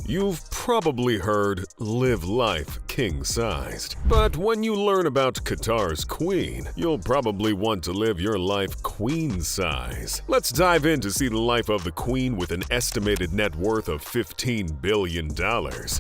You've probably heard live life king-sized. But when you learn about Qatar's queen, you'll probably want to live your life queen-size. Let's dive in to see the life of the queen with an estimated net worth of $15 billion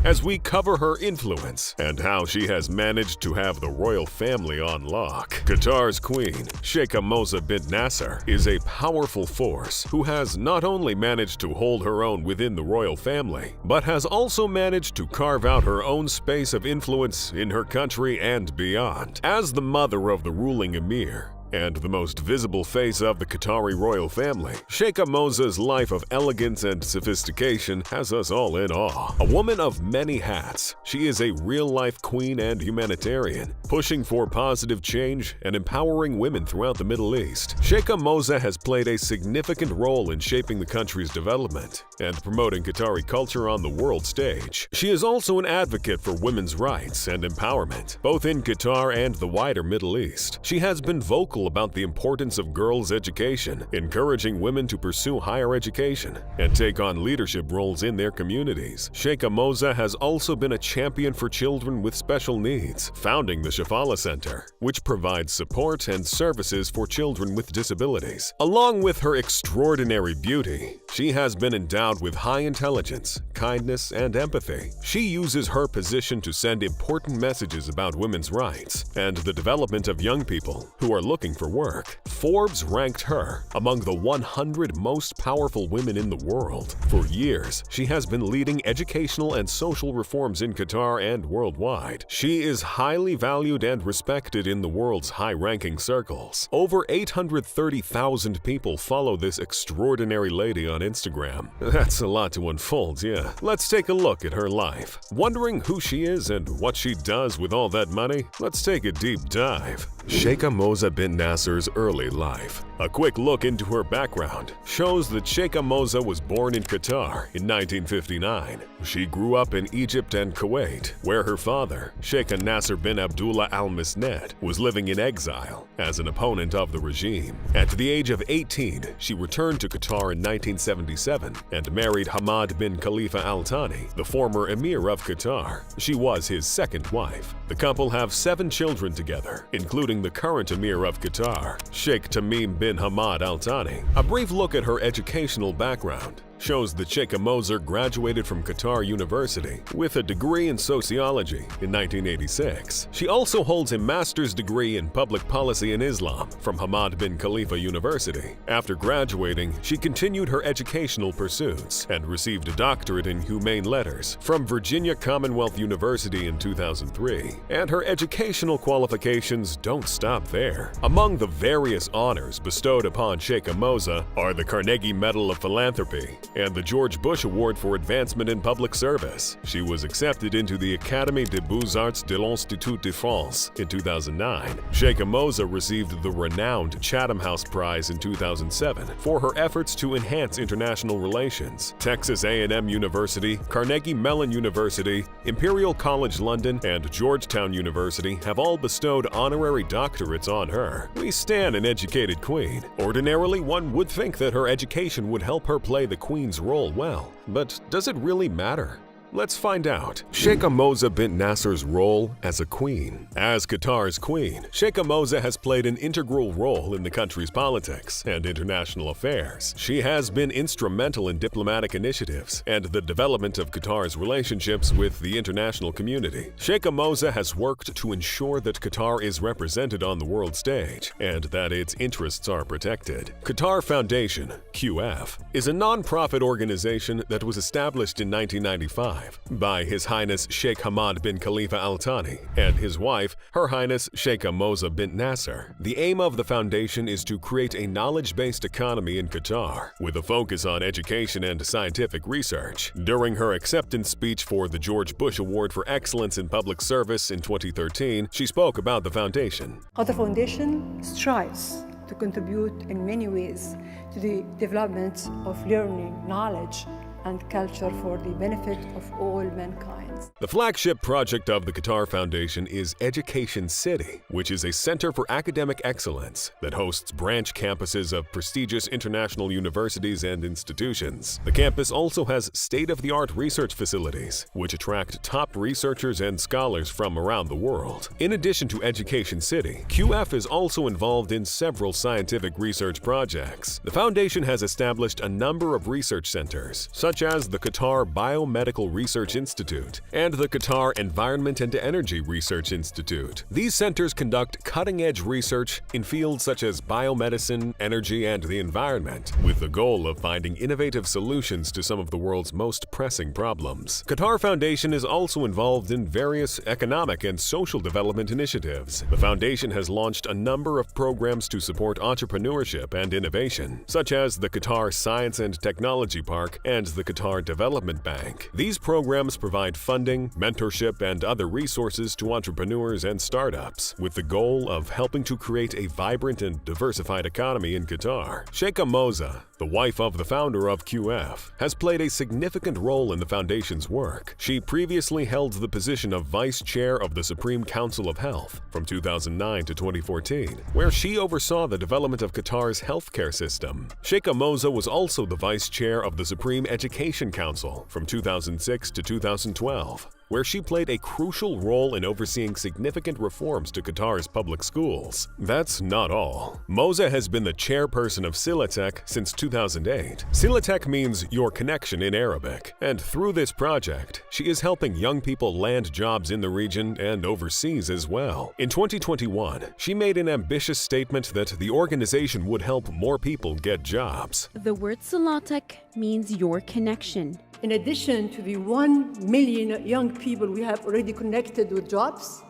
as we cover her influence and how she has managed to have the royal family on lock. Qatar's queen, Sheikha Mansour bin NIH, is a powerful force who has not only managed to hold her own within the royal family, but has also managed to carve out her own space of influence in her country and beyond. As the mother of the ruling emir, and the most visible face of the Qatari royal family, Sheikha Mansour's life of elegance and sophistication has us all in awe. A woman of many hats, she is a real-life queen and humanitarian, pushing for positive change and empowering women throughout the Middle East. Sheikha Mansour has played a significant role in shaping the country's development and promoting Qatari culture on the world stage. She is also an advocate for women's rights and empowerment, both in Qatar and the wider Middle East. She has been vocal about the importance of girls' education, encouraging women to pursue higher education and take on leadership roles in their communities. Sheikha Mansour has also been a champion for children with special needs, founding the Shafala Center, which provides support and services for children with disabilities. Along with her extraordinary beauty, she has been endowed with high intelligence, kindness, and empathy. She uses her position to send important messages about women's rights and the development of young people who are looking for work. Forbes ranked her among the 100 most powerful women in the world. For years, she has been leading educational and social reforms in Qatar and worldwide. She is highly valued and respected in the world's high-ranking circles. Over 830,000 people follow this extraordinary lady on Instagram. That's a lot to unfold, yeah. Let's take a look at her life. Wondering who she is and what she does with all that money? Let's take a deep dive. Sheikha Mansour bin NIH's early life. A quick look into her background shows that Sheikha Mansour was born in Qatar in 1959. She grew up in Egypt and Kuwait, where her father, Sheikh Nasser bin Abdullah al-Misnad, was living in exile as an opponent of the regime. At the age of 18, she returned to Qatar in 1977 and married Hamad bin Khalifa al-Thani, the former emir of Qatar. She was his second wife. The couple have 7 children together, including the current emir of Qatar, Sheikh Tamim bin Hamad al-Thani. A brief look at her educational background shows that Sheikha Mansour graduated from Qatar University with a degree in sociology in 1986. She also holds a master's degree in public policy in Islam from Hamad bin Khalifa University. After graduating, she continued her educational pursuits and received a doctorate in humane letters from Virginia Commonwealth University in 2003. And her educational qualifications don't stop there. Among the various honors bestowed upon Sheikha Mansour are the Carnegie Medal of Philanthropy and the George Bush Award for Advancement in Public Service. She was accepted into the Académie des Beaux-Arts de l'Institut de France in 2009. Sheikha Mansour received the renowned Chatham House Prize in 2007 for her efforts to enhance international relations. Texas A&M University, Carnegie Mellon University, Imperial College London, and Georgetown University have all bestowed honorary doctorates on her. We stand an educated queen. Ordinarily, one would think that her education would help her play the queen's role well, but does it really matter? Let's find out. Sheikha Mansour bin NIH's role as a queen. As Qatar's queen, Sheikha Mansour has played an integral role in the country's politics and international affairs. She has been instrumental in diplomatic initiatives and the development of Qatar's relationships with the international community. Sheikha Mansour has worked to ensure that Qatar is represented on the world stage and that its interests are protected. Qatar Foundation, QF, is a non-profit organization that was established in 1995 by His Highness Sheikh Hamad bin Khalifa al-Thani and his wife, Her Highness Sheikha Mansour bin NIH. The aim of the foundation is to create a knowledge-based economy in Qatar, with a focus on education and scientific research. During her acceptance speech for the George Bush Award for Excellence in Public Service in 2013, she spoke about the foundation. Qatar Foundation strives to contribute in many ways to the development of learning, knowledge, and culture for the benefit of all mankind. The flagship project of the Qatar Foundation is Education City, which is a center for academic excellence that hosts branch campuses of prestigious international universities and institutions. The campus also has state-of-the-art research facilities, which attract top researchers and scholars from around the world. In addition to Education City, QF is also involved in several scientific research projects. The foundation has established a number of research centers, such as the Qatar Biomedical Research Institute and the Qatar Environment and Energy Research Institute. These centers conduct cutting-edge research in fields such as biomedicine, energy, and the environment, with the goal of finding innovative solutions to some of the world's most pressing problems. Qatar Foundation is also involved in various economic and social development initiatives. The foundation has launched a number of programs to support entrepreneurship and innovation, such as the Qatar Science and Technology Park and the Qatar Development Bank. These programs provide funding, mentorship, and other resources to entrepreneurs and startups, with the goal of helping to create a vibrant and diversified economy in Qatar. Sheikha Mansour, the wife of the founder of QF, has played a significant role in the foundation's work. She previously held the position of Vice Chair of the Supreme Council of Health from 2009 to 2014, where she oversaw the development of Qatar's healthcare system. Sheikha Mansour was also the Vice Chair of the Supreme Education Council from 2006 to 2012, where she played a crucial role in overseeing significant reforms to Qatar's public schools. That's not all. Mansour has been the chairperson of Silatech since 2008. Silatech means your connection in Arabic, and through this project, she is helping young people land jobs in the region and overseas as well. In 2021, she made an ambitious statement that the organization would help more people get jobs. The word Silatech means your connection. In addition to the 1 million young people we have already connected with jobs,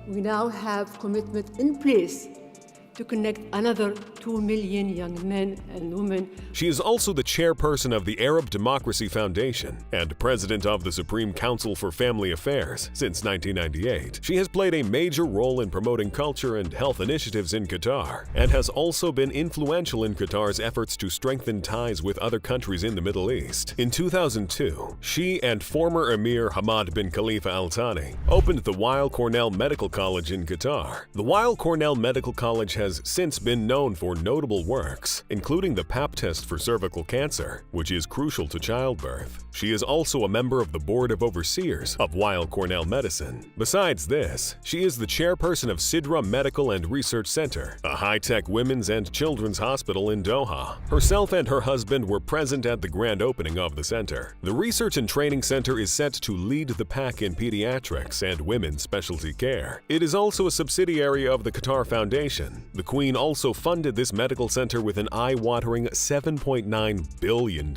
we now have commitment in place to connect another 2 million young men and women. She is also the chairperson of the Arab Democracy Foundation and president of the Supreme Council for Family Affairs since 1998. She has played a major role in promoting culture and health initiatives in Qatar and has also been influential in Qatar's efforts to strengthen ties with other countries in the Middle East. In 2002, she and former Emir Hamad bin Khalifa al-Thani opened the Weill Cornell Medical College in Qatar. The Weill Cornell Medical College has since been known for notable works, including the Pap test for cervical cancer, which is crucial to childbirth. She is also a member of the Board of Overseers of Weill Cornell Medicine. Besides this, she is the chairperson of Sidra Medical and Research Center, a high-tech women's and children's hospital in Doha. Herself and her husband were present at the grand opening of the center. The Research and Training Center is set to lead the pack in pediatrics and women's specialty care. It is also a subsidiary of the Qatar Foundation. The Queen also funded this medical center with an eye-watering $7.9 billion.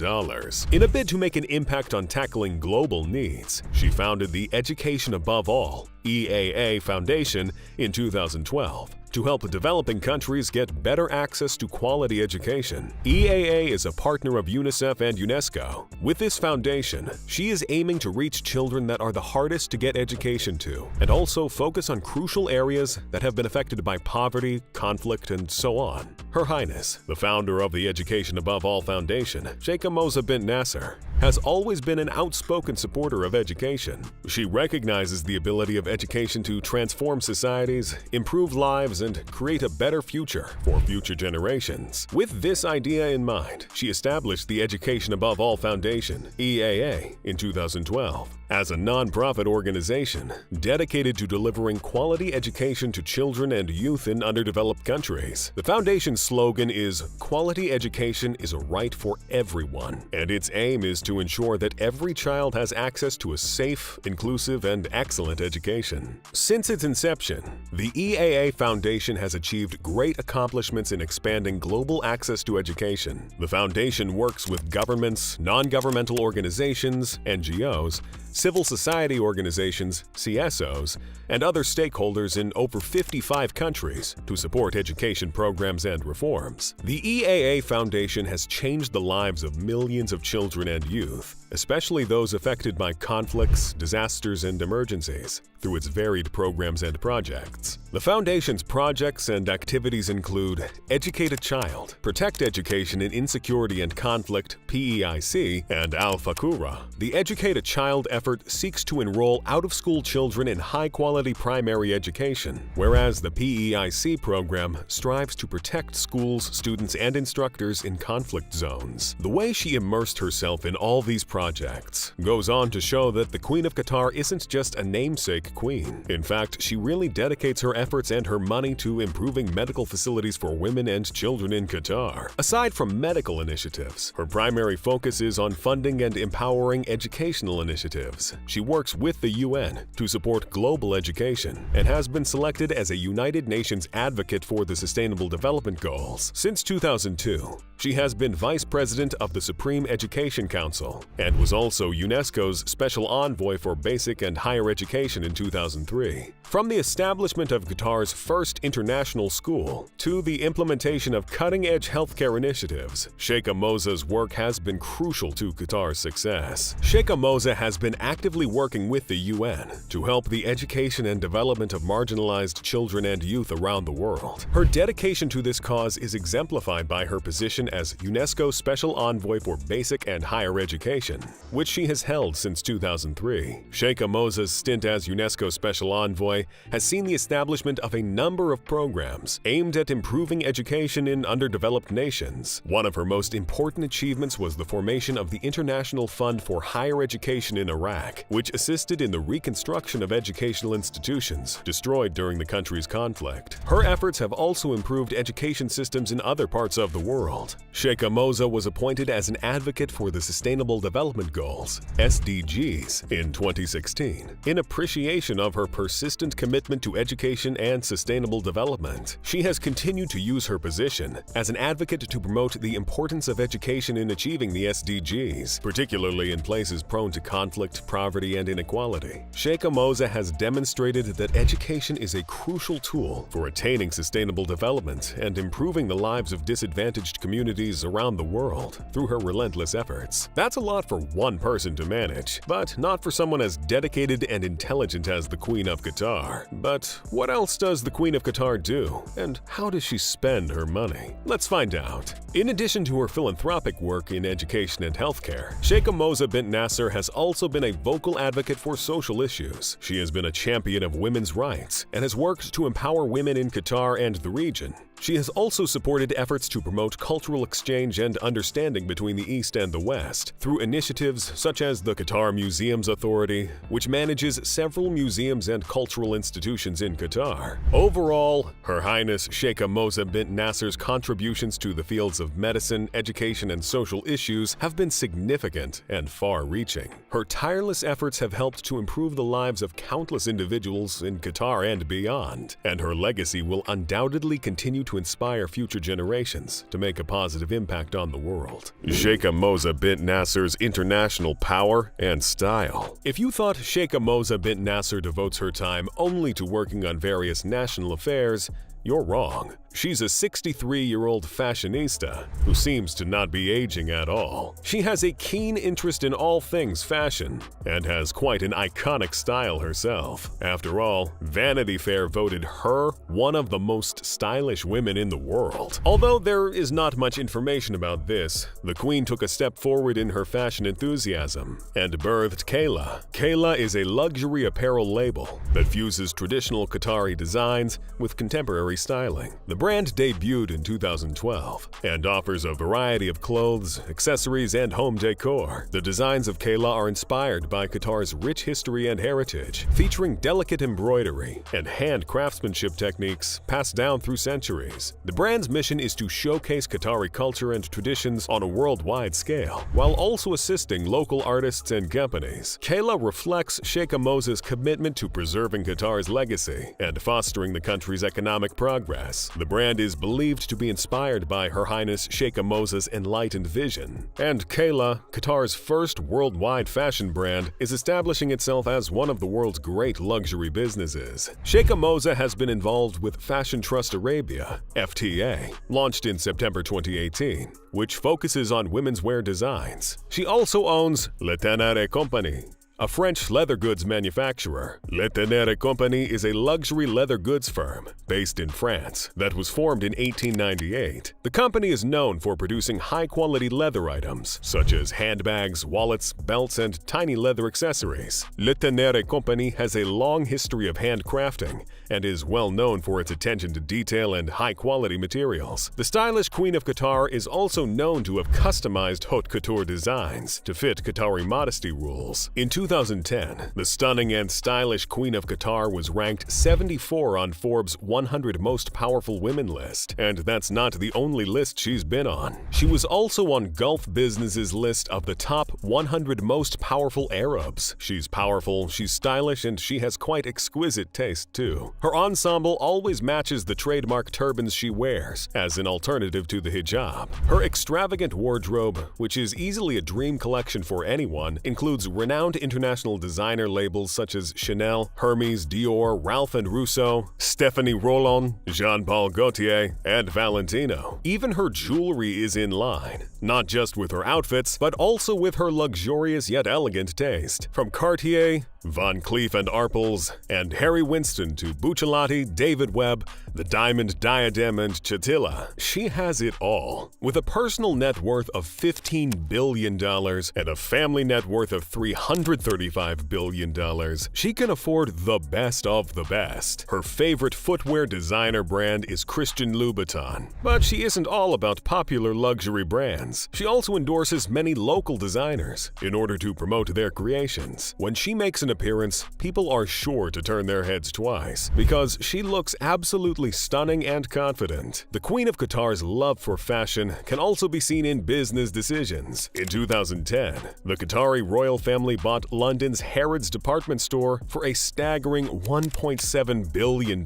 In a bid to make an impact on tackling global needs, she founded the Education Above All (EAA) Foundation in 2012. To help developing countries get better access to quality education. EAA is a partner of UNICEF and UNESCO. With this foundation, she is aiming to reach children that are the hardest to get education to, and also focus on crucial areas that have been affected by poverty, conflict, and so on. Her Highness, the founder of the Education Above All Foundation, Sheikha Mansour bin NIH, has always been an outspoken supporter of education. She recognizes the ability of education to transform societies, improve lives, and create a better future for future generations. With this idea in mind, she established the Education Above All Foundation, EAA, in 2012. As a non-profit organization dedicated to delivering quality education to children and youth in underdeveloped countries, the foundation's slogan is "Quality education is a right for everyone," and its aim is to ensure that every child has access to a safe, inclusive, and excellent education. Since its inception, the EAA Foundation has achieved great accomplishments in expanding global access to education. The foundation works with governments, non-governmental organizations, NGOs, civil society organizations, CSOs, and other stakeholders in over 55 countries to support education programs and reforms. The EAA Foundation has changed the lives of millions of children and youth, especially those affected by conflicts, disasters, and emergencies. through its varied programs and projects. The Foundation's projects and activities include Educate a Child, Protect Education in Insecurity and Conflict (PEIC), and Al-Fakura. The Educate a Child effort seeks to enroll out-of-school children in high-quality primary education, whereas the PEIC program strives to protect schools, students, and instructors in conflict zones. The way she immersed herself in all these projects goes on to show that the Queen of Qatar isn't just a namesake queen. In fact, she really dedicates her efforts and her money to improving medical facilities for women and children in Qatar. Aside from medical initiatives, her primary focus is on funding and empowering educational initiatives. She works with the UN to support global education and has been selected as a United Nations advocate for the Sustainable Development Goals. Since 2002, she has been Vice President of the Supreme Education Council and was also UNESCO's Special Envoy for Basic and Higher Education in 2003. From the establishment of Qatar's first international school to the implementation of cutting-edge healthcare initiatives, Sheikha Mansour's work has been crucial to Qatar's success. Sheikha Mansour has been actively working with the UN to help the education and development of marginalized children and youth around the world. Her dedication to this cause is exemplified by her position as UNESCO Special Envoy for Basic and Higher Education, which she has held since 2003. Sheikha Mansour's stint as UNESCO Special Envoy has seen the establishment of a number of programs aimed at improving education in underdeveloped nations. One of her most important achievements was the formation of the International Fund for Higher Education in Iraq, which assisted in the reconstruction of educational institutions destroyed during the country's conflict. Her efforts have also improved education systems in other parts of the world. Sheikha Mansour was appointed as an advocate for the Sustainable Development Goals (SDGs) in 2016. In appreciation of her persistent commitment to education and sustainable development, she has continued to use her position as an advocate to promote the importance of education in achieving the SDGs, particularly in places prone to conflict, poverty, and inequality. Sheikha Mansour has demonstrated that education is a crucial tool for attaining sustainable development and improving the lives of disadvantaged communities around the world through her relentless efforts. That's a lot for one person to manage, but not for someone as dedicated and intelligent as the Queen of Qatar. But what else does the Queen of Qatar do, and how does she spend her money? Let's find out. In addition to her philanthropic work in education and healthcare, Sheikha Mansour bin Nasser has also been a vocal advocate for social issues. She has been a champion of women's rights and has worked to empower women in Qatar and the region. She has also supported efforts to promote cultural exchange and understanding between the East and the West through initiatives such as the Qatar Museums Authority, which manages several museums and cultural institutions in Qatar. Overall, Her Highness Sheikha Mansour bin Nasser's contributions to the fields of medicine, education, and social issues have been significant and far-reaching. Her tireless efforts have helped to improve the lives of countless individuals in Qatar and beyond, and her legacy will undoubtedly continue to inspire future generations to make a positive impact on the world. Sheikha Mansour bin Nasser's international power and style. If you thought Sheikha Mansour bin Nasser devotes her time only to working on various national affairs, you're wrong. She's a 63-year-old fashionista who seems to not be aging at all. She has a keen interest in all things fashion and has quite an iconic style herself. After all, Vanity Fair voted her one of the most stylish women in the world. Although there is not much information about this, the Queen took a step forward in her fashion enthusiasm and birthed Kayla. Kayla is a luxury apparel label that fuses traditional Qatari designs with contemporary styling. The brand debuted in 2012 and offers a variety of clothes, accessories, and home decor. The designs of Kayla are inspired by Qatar's rich history and heritage, featuring delicate embroidery and hand craftsmanship techniques passed down through centuries. The brand's mission is to showcase Qatari culture and traditions on a worldwide scale, while also assisting local artists and companies. Kayla reflects Sheikha Mansour's commitment to preserving Qatar's legacy and fostering the country's economic progress. The brand is believed to be inspired by Her Highness Sheikha Mansour's enlightened vision. And Kayla, Qatar's first worldwide fashion brand, is establishing itself as one of the world's great luxury businesses. Sheikha Mansour has been involved with Fashion Trust Arabia, FTA, launched in September 2018, which focuses on women's wear designs. She also owns al-Thani.Company, a French leather goods manufacturer. al-Thani.Company is a luxury leather goods firm based in France that was formed in 1898. The company is known for producing high-quality leather items such as handbags, wallets, belts, and tiny leather accessories. al-Thani.Company has a long history of handcrafting and is well known for its attention to detail and high-quality materials. The stylish Queen of Qatar is also known to have customized haute couture designs to fit Qatari modesty rules. In 2010, the stunning and stylish Queen of Qatar was ranked 74 on Forbes' 100 Most Powerful Women list, and that's not the only list she's been on. She was also on Gulf Business's list of the top 100 Most Powerful Arabs. She's powerful, she's stylish, and she has quite exquisite taste too. Her ensemble always matches the trademark turbans she wears, as an alternative to the hijab. Her extravagant wardrobe, which is easily a dream collection for anyone, includes renowned international designer labels such as Chanel, Hermes, Dior, Ralph & Russo, Stephanie Rollon, Jean-Paul Gaultier, and Valentino. Even her jewelry is in line, not just with her outfits, but also with her luxurious yet elegant taste. From Cartier, Van Cleef & Arpels, and Harry Winston to Buccellati, David Webb, the Diamond Diadem, and Chatilla, she has it all. With a personal net worth of $15 billion and a family net worth of $335 billion, she can afford the best of the best. Her favorite footwear designer brand is Christian Louboutin, but she isn't all about popular luxury brands. She also endorses many local designers in order to promote their creations. When she makes an appearance, people are sure to turn their heads twice because she looks absolutely stunning and confident. The Queen of Qatar's love for fashion can also be seen in business decisions. In 2010, the Qatari royal family bought London's Harrods department store for a staggering $1.7 billion.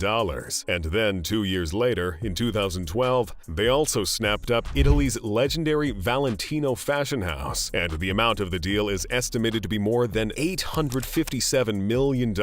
And then 2 years later, in 2012, they also snapped up Italy's legendary Valentino fashion house, and the amount of the deal is estimated to be more than $857 million.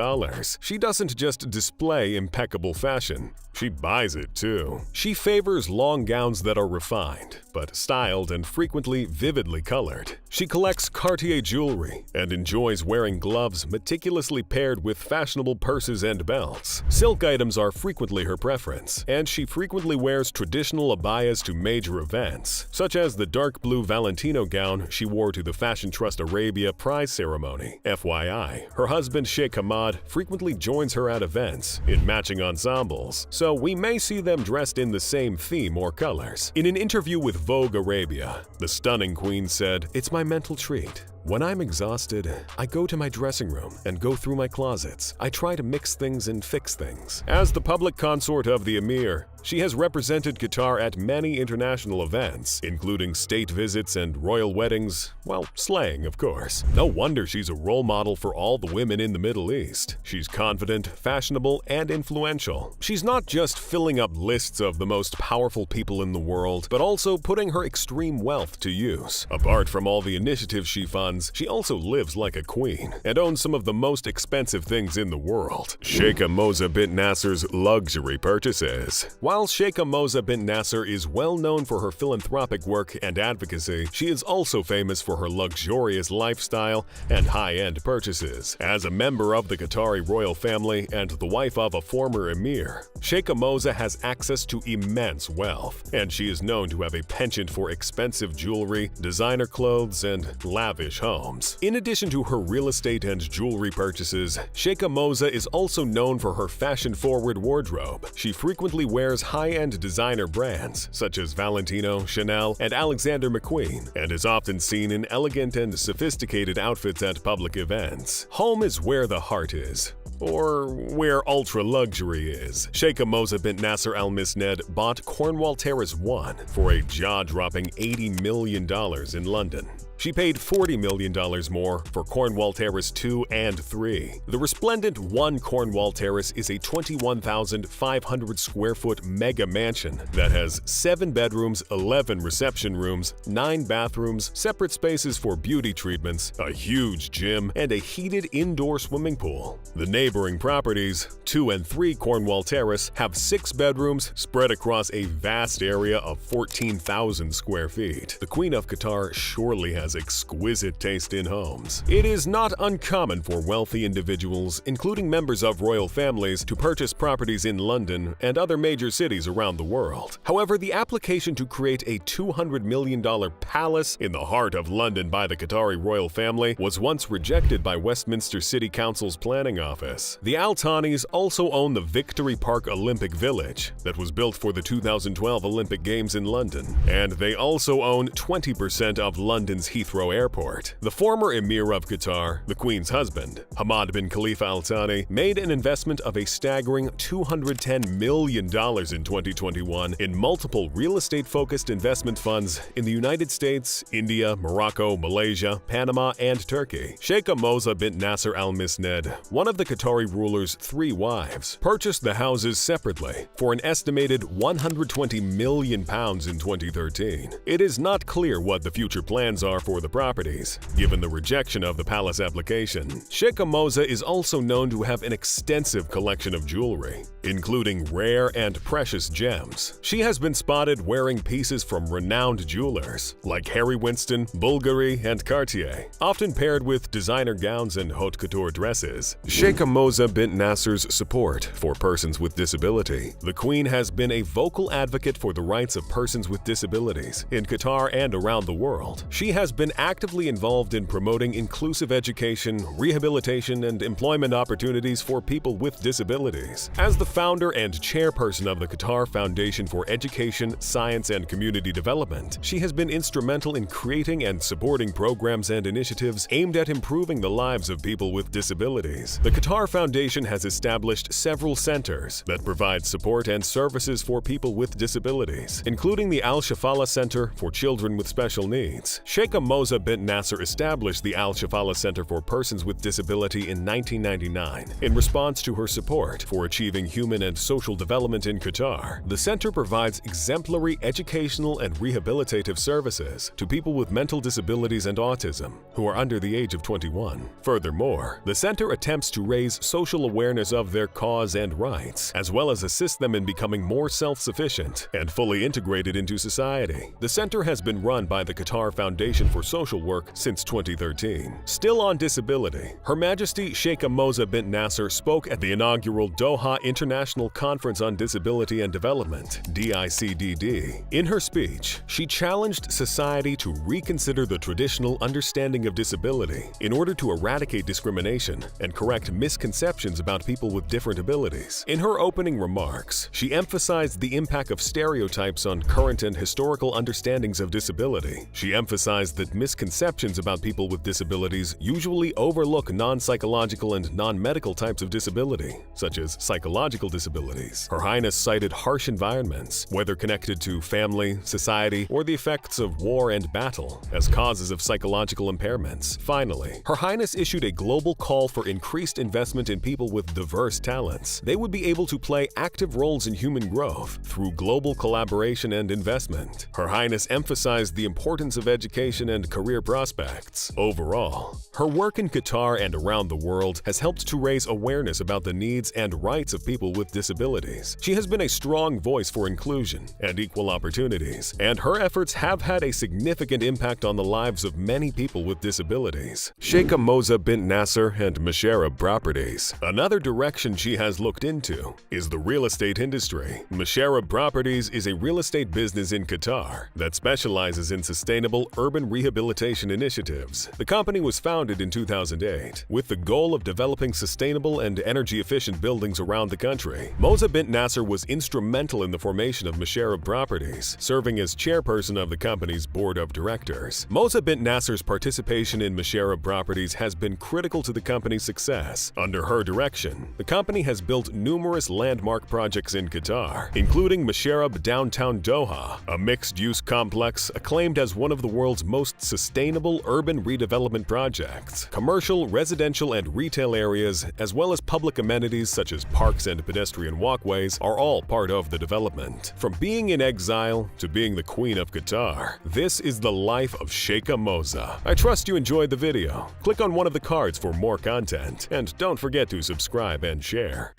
She doesn't just display impeccable fashion, she buys it too. She favors long gowns that are refined, but styled and frequently vividly colored. She collects Cartier jewelry and enjoys wearing gloves meticulously paired with fashionable purses and belts. Silk items are frequently her preference, and she frequently wears traditional abayas to major events, such as the dark blue Valentino gown she wore to the Fashion Trust Arabia prize ceremony. FYI, her husband Sheikh Hamad frequently joins her at events in matching ensembles, so we may see them dressed in the same theme or colors. In an interview with Vogue Arabia, the stunning queen said, "It's my mental treat. When I'm exhausted, I go to my dressing room and go through my closets. I try to mix things and fix things." As the public consort of the Emir, she has represented Qatar at many international events, including state visits and royal weddings, while slaying, of course. No wonder she's a role model for all the women in the Middle East. She's confident, fashionable, and influential. She's not just filling up lists of the most powerful people in the world, but also putting her extreme wealth to use. Apart from all the initiatives she funds, she also lives like a queen and owns some of the most expensive things in the world. Sheikha Mansour bin Nasser's luxury purchases. While Sheikha Mansour bin Nasser is well known for her philanthropic work and advocacy, she is also famous for her luxurious lifestyle and high-end purchases. As a member of the Qatari royal family and the wife of a former emir, Sheikha Mansour has access to immense wealth, and she is known to have a penchant for expensive jewelry, designer clothes, and lavish homes. In addition to her real estate and jewelry purchases, Sheikha Mansour is also known for her fashion-forward wardrobe. She frequently wears high-end designer brands such as Valentino, Chanel, and Alexander McQueen, and is often seen in elegant and sophisticated outfits at public events. Home is where the heart is, or where ultra-luxury is. Sheikha Mansour bin Nasser Al Misned bought Cornwall Terrace 1 for a jaw-dropping $80 million in London. She paid $40 million more for Cornwall Terrace 2 and 3. The resplendent 1 Cornwall Terrace is a 21,500 square foot mega mansion that has 7 bedrooms, 11 reception rooms, 9 bathrooms, separate spaces for beauty treatments, a huge gym, and a heated indoor swimming pool. The neighboring properties, 2 and 3 Cornwall Terrace, have 6 bedrooms spread across a vast area of 14,000 square feet. The Queen of Qatar surely has has exquisite taste in homes. It is not uncommon for wealthy individuals, including members of royal families, to purchase properties in London and other major cities around the world. However, the application to create a $200 million palace in the heart of London by the Qatari royal family was once rejected by Westminster City Council's planning office. The al-Thani's also own the Victory Park Olympic Village that was built for the 2012 Olympic Games in London, and they also own 20% of London's Heathrow Airport. The former Emir of Qatar, the Queen's husband, Hamad bin Khalifa al-Thani, made an investment of a staggering $210 million in 2021 in multiple real estate-focused investment funds in the United States, India, Morocco, Malaysia, Panama, and Turkey. Sheikha Mansour bin Nasser al-Misned, one of the Qatari ruler's 3 wives, purchased the houses separately for an estimated £120 million in 2013. It is not clear what the future plans are for the properties, given the rejection of the palace application. Sheikha Mansour is also known to have an extensive collection of jewelry, including rare and precious gems. She has been spotted wearing pieces from renowned jewelers like Harry Winston, Bulgari, and Cartier, often paired with designer gowns and haute couture dresses. Sheikha Mansour bin Nasser's support for persons with disability. The Queen has been a vocal advocate for the rights of persons with disabilities in Qatar and around the world. She has been actively involved in promoting inclusive education, rehabilitation, and employment opportunities for people with disabilities. As the founder and chairperson of the Qatar Foundation for Education, Science, and Community Development, she has been instrumental in creating and supporting programs and initiatives aimed at improving the lives of people with disabilities. The Qatar Foundation has established several centers that provide support and services for people with disabilities, including the Al-Shafala Center for Children with Special Needs. Sheikha Mansour bin Nasser established the Al-Shafala Center for Persons with Disability in 1999 in response to her support for achieving human and social development in Qatar. The center provides exemplary educational and rehabilitative services to people with mental disabilities and autism who are under the age of 21. Furthermore, the center attempts to raise social awareness of their cause and rights, as well as assist them in becoming more self-sufficient and fully integrated into society. The center has been run by the Qatar Foundation for Social Work since 2013. Still on disability, Her Majesty Sheikha Mansour bin Nasser spoke at the inaugural Doha International Conference on Disability and Development, DICDD. In her speech, she challenged society to reconsider the traditional understanding of disability in order to eradicate discrimination and correct misconceptions about people with different abilities. In her opening remarks, she emphasized the impact of stereotypes on current and historical understandings of disability. She emphasized that misconceptions about people with disabilities usually overlook non-psychological and non-medical types of disability, such as psychological disabilities. Her Highness cited harsh environments, whether connected to family, society, or the effects of war and battle, as causes of psychological impairments. Finally, Her Highness issued a global call for increased investment in people with diverse talents. They would be able to play active roles in human growth through global collaboration and investment. Her Highness emphasized the importance of education and career prospects. Overall, her work in Qatar and around the world has helped to raise awareness about the needs and rights of people with disabilities. She has been a strong voice for inclusion and equal opportunities, and her efforts have had a significant impact on the lives of many people with disabilities. Sheikha Mansour bin Nasser and Masharab Properties. Another direction she has looked into is the real estate industry. Masharab Properties is a real estate business in Qatar that specializes in sustainable urban rehabilitation initiatives. The company was founded in 2008 with the goal of developing sustainable and energy-efficient buildings around the country. Mansour bin Nasser was instrumental in the formation of Masharab Properties, serving as chairperson of the company's board of directors. Mansour bin Nasser's participation in Masharab Properties has been critical to the company's success. Under her direction, the company has built numerous landmark projects in Qatar, including Masharab Downtown Doha, a mixed-use complex acclaimed as one of the world's most sustainable urban redevelopment projects. Commercial, residential, and retail areas, as well as public amenities such as parks and pedestrian walkways, are all part of the development. From being in exile to being the Queen of Qatar, this is the life of Sheikha Mansour. I trust you enjoyed the video. Click on one of the cards for more content, and don't forget to subscribe and share.